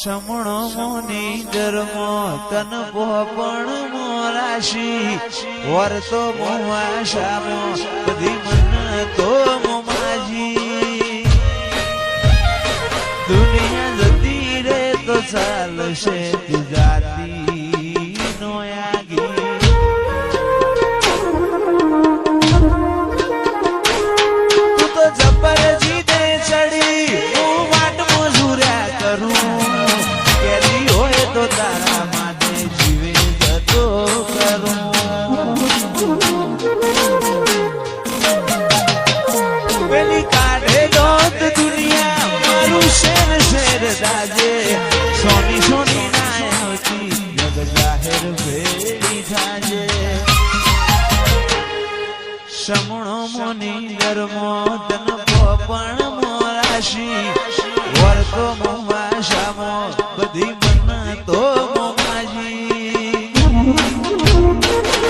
સમણો મોની જરમો તન પોપણ મોરાશી વર્તો મોવાશામો બધી મન તો મોમાજી દુનિયા જતી રે તો ચાલશે ગુજરાતી નો આગી તું તો જબર જીતે ચડી હું વાટ મજૂર્યા કરું કેરી હોય તો તારા માટે જીવે જતો કરું પેલી કાઢે દોત દુનિયા મારું શેર શેર દાજે સોની સોની નાયતી જગ જાહેર ભેળી થાજે સમણો મોની ધર્મો તન પોપણ મોરાશી વર્તો મોવાશામો બધી મન તો મોમાજી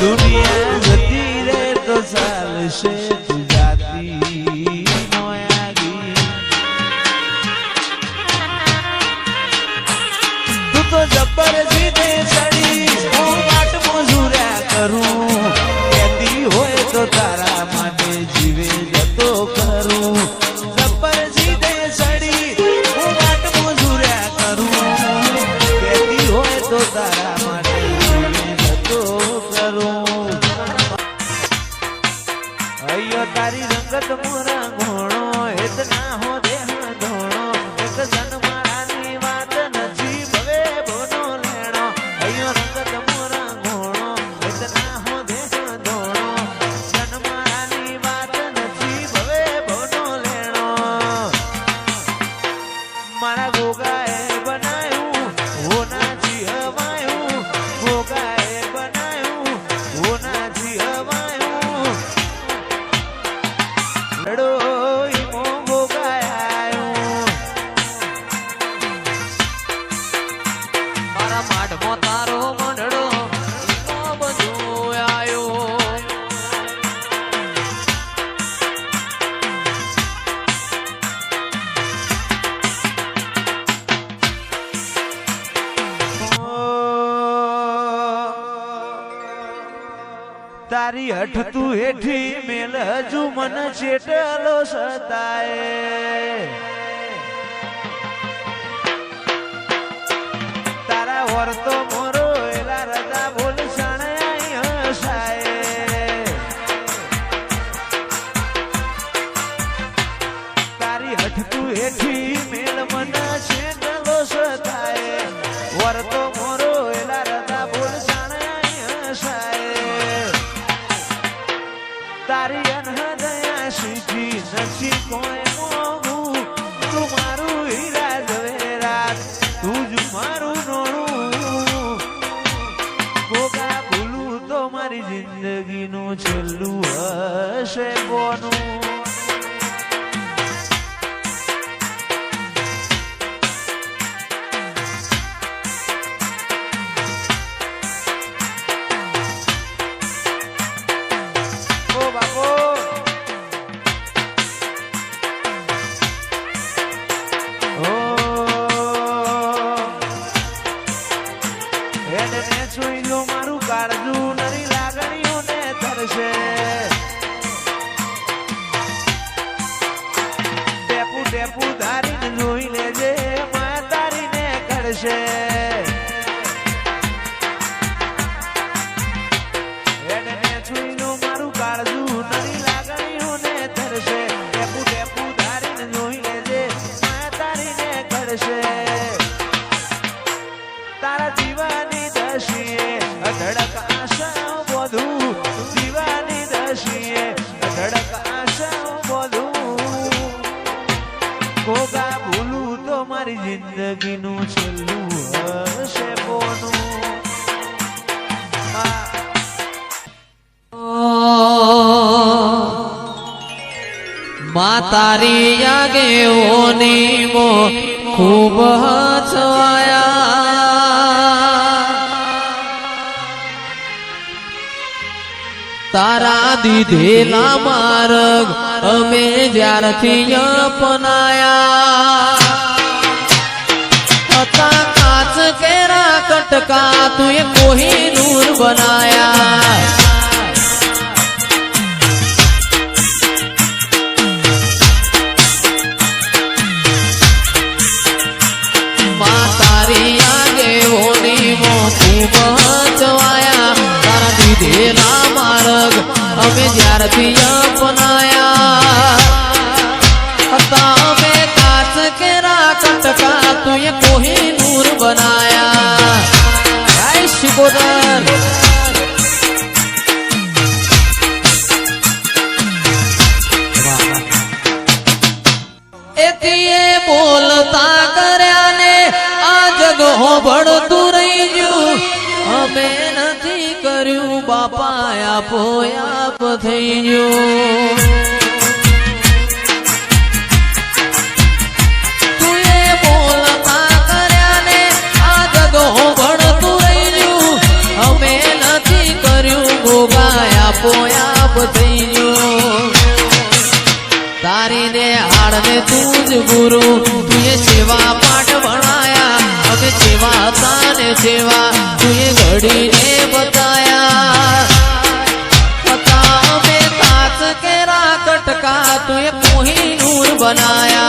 દુનિયા જતી રે તો ચાલશે ગુજરાતી નો આગી તું તો જબર જીતે ચડી હું વાટ મજૂર્યા કરું કેતી હોય તો તારા માટે જીવે જતો કરું જબર જીતે ચડી હું વાટ મજૂર્યા કરું કેતી હોય તો તારા માટે જીવે જતો કરું અయ్યો તારી રંગત મોરા ઘોણો હેત ના હો દેહ ધોણો એક જન મારાની વાત નથી ભવે ભવનો લેણો અయ్યો રંગત મોરા ઘોણો હેત ના હો દેહ ધોણો જન મારાની વાત નથી ભવે ભવનો લેણો મારા ગોગાએ બનાયું હોનાથી હવાયું ગોગાએ બનાયું હોનાથી હવાયું લડો ઈમો ગોગાયો મારા માઠમાં તારો મંડળો ઈમો બધું આયો તારી હઠ તું હેઠી મેલ હજુ મન ચેટલો સતાય તારા વર્તો મોરો એલા રજા બોલ શણાય હસાય તારી હઠ તું હેઠી મેલ મન ચેટલો સતાય વર્તો મોરો એલા રજા બોલ શણાય હસાય તારી અનહદયા સીધી નથી કોઈ મોગું તું મારું હીરા ઝવેરાત તું જ મારું નોણું ગોગા ભૂલું તો મારી જિંદગીનું છેલ્લું હશે કોનું મારું કાળજું નરી લાગણીઓ ને તરશે ટેપુ ટેપુ ધારીને જોઈ લેજે મા તારીને કરશે મારું કાળજું નરી લાગણીઓ ને તરશે ટેપુ ટેપુ ધારીને જોઈ લેજે મા તારીને કરશે તારા જીવાની દશીએ અધડક આશા બોધું જીવાની દશીએ અધડક આશા બોધું ગોગા ભૂલું તો મારી જિંદગીનું છેલ્લું હશે કોનું મા તારી આગેઓની મો ખૂબ હચવાયા તારા દીધેલા માર્ગ અમે જ્યારથી અપનાયા હતા कटका तुए कोहिनूर बनाया माँ तारी आगे होनी मो खूब चवाया तारा दीधेला मार्ग अमे ज्यारथी अपनाया हमें काच केरा कटका तुए कोहिनूर बनाया जय शिकोदर एतिए बोलता कर्या ने आ जग होबड़તું રહી ગયું અમે નથી કર્યું બાપા આપો આપ થઈ ગયું તુએ બોલતા કર્યા ને આ જગ હોબડતું રહી ગયું અમે નથી કર્યું ભોગા આપો આપ થઈ ગયું तारी ने हाड़ ने तूज गुरु तुझे सेवा पाठ बनाया अब सेवा ताने सेवा तुझे घड़ी ने बताया पता में काच केरा कटका तुझे कोहिनूर बनाया